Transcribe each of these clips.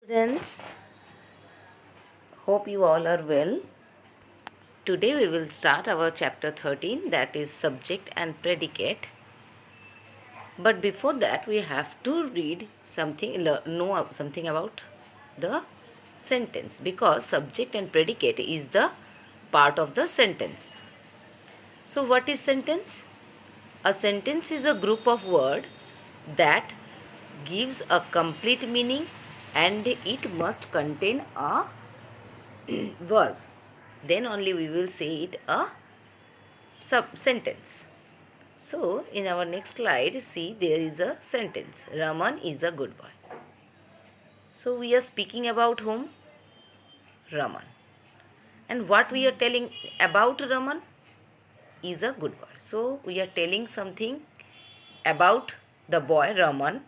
Friends, hope you all are well. Today we will start our chapter 13, that is subject and predicate. But before that we have to read something, know something about the sentence, because subject and predicate is the part of the sentence. So what is sentence? A sentence is a group of words that gives a complete meaning, and it must contain a verb. Then only we will say it a sentence. So in our next slide, see, there is a sentence: Raman is a good boy. So we are speaking about whom? Raman. And what we are telling about Raman is a good boy. So we are telling something about the boy Raman,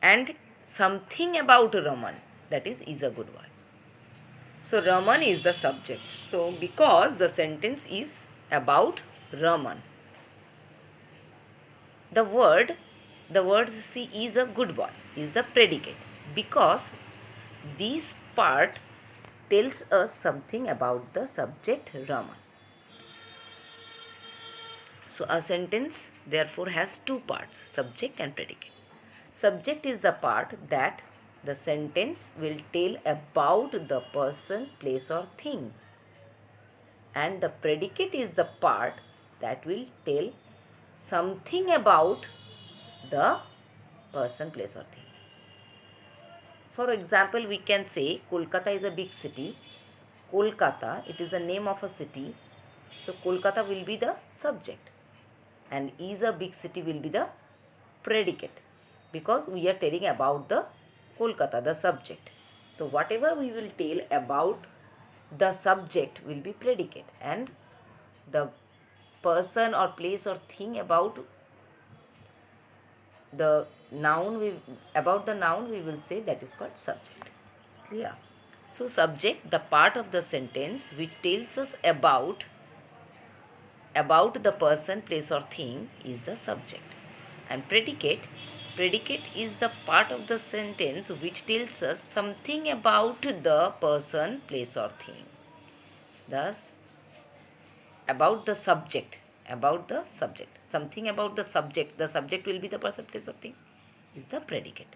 and something about Raman, that is a good boy. So Raman is the subject. So because the sentence is about Raman, the words see is a good boy is the predicate, because this part tells us something about the subject Raman. So a sentence therefore has two parts, subject and predicate. Subject is the part that the sentence will tell about the person, place or thing, and the predicate is the part that will tell something about the person, place or thing. For example, we can say Kolkata is a big city. Kolkata, it is the name of a city. So Kolkata will be the subject, and is a big city will be the predicate, because we are telling about the Kolkata, the subject. So whatever we will tell about the subject will be predicate, and the person or place or thing about the noun we will say that is called subject. Clear? So subject, the part of the sentence which tells us about the person, place or thing, is the subject. And predicate is the part of the sentence which tells us something about the person, place or thing. Thus about the subject, something about the subject will be the person, place or thing, is the predicate.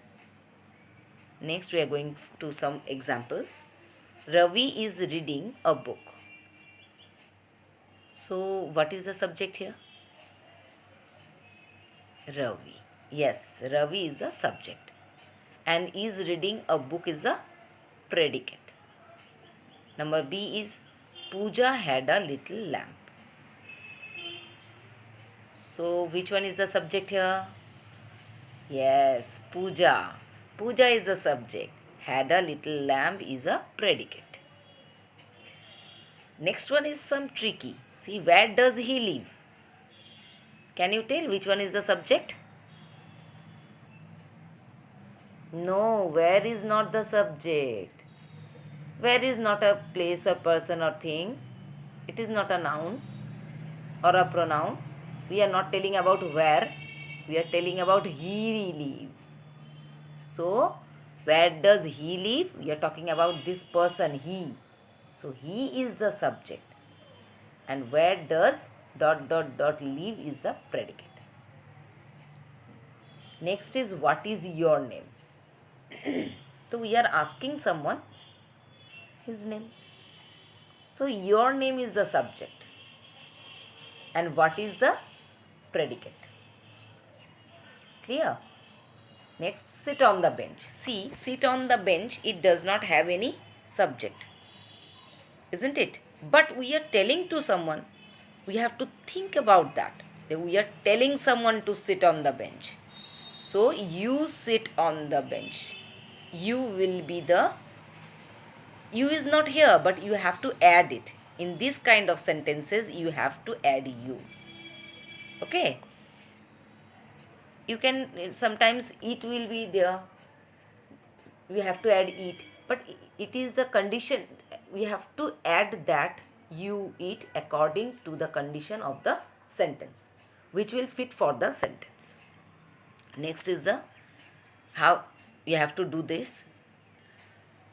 Next we are going to some examples. Ravi is reading a book. So what is the subject here? Ravi. Yes, Ravi is the subject, and is reading a book is the predicate. Number B is Pooja had a little lamp. So which one is the subject here? Yes, Pooja. Pooja is the subject. Had a little lamp is a predicate. Next one is some tricky. See, where does he live? Can you tell which one is the subject? No, where is not the subject. Where is not a place, a person or thing. It is not a noun or a pronoun. We are not telling about where. We are telling about he live. So, where does he live? We are talking about this person, he. So, he is the subject. And where does ... live is the predicate. Next is what is your name? So, we are asking someone his name. So, your name is the subject. And what is the predicate? Clear? Next, sit on the bench. See, sit on the bench, it does not have any subject, isn't it? But we are telling to someone, we have to think about that. We are telling someone to sit on the bench. So, you sit on the bench. You will be the... You is not here, but you have to add it. In this kind of sentences, you have to add you. Okay? You can sometimes it will be there. We have to add it, but it is the condition. We have to add that you eat according to the condition of the sentence, which will fit for the sentence. Next is the how you have to do this.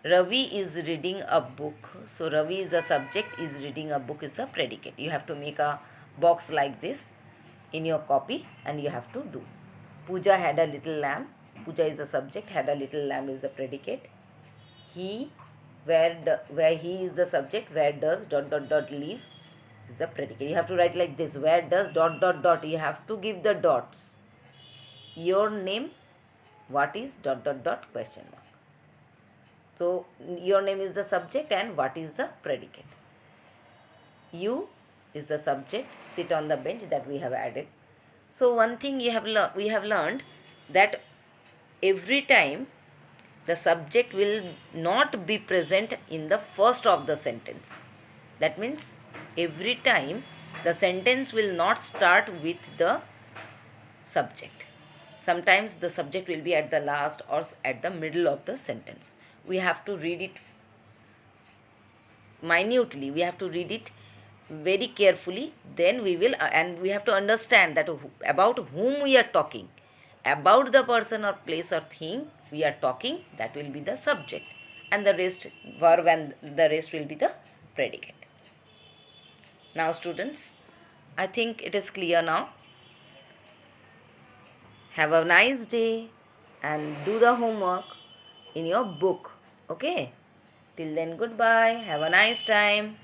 Ravi is reading a book. So Ravi is the subject, is reading a book is the predicate. You have to make a box like this in your copy and you have to do. Pooja had a little lamb. Pooja is the subject, had a little lamb is the predicate. He, where he is the subject, where does dot dot dot live is the predicate. You have to write like this, where does dot dot dot, you have to give the dots. Your name, what is dot dot dot question mark. So your name is the subject and what is the predicate. You is the subject, sit on the bench, that we have added. So one thing we have learned that every time the subject will not be present in the first of the sentence. That means every time the sentence will not start with the subject. Sometimes the subject will be at the last or at the middle of the sentence. We have to read it minutely, we have to read it very carefully, then we will and we have to understand that about whom we are talking, about the person or place or thing we are talking, that will be the subject, and the rest verb and the rest will be the predicate. Now students, I think it is clear now. Have a nice day and do the homework in your book. Okay, till then, goodbye, have a nice time.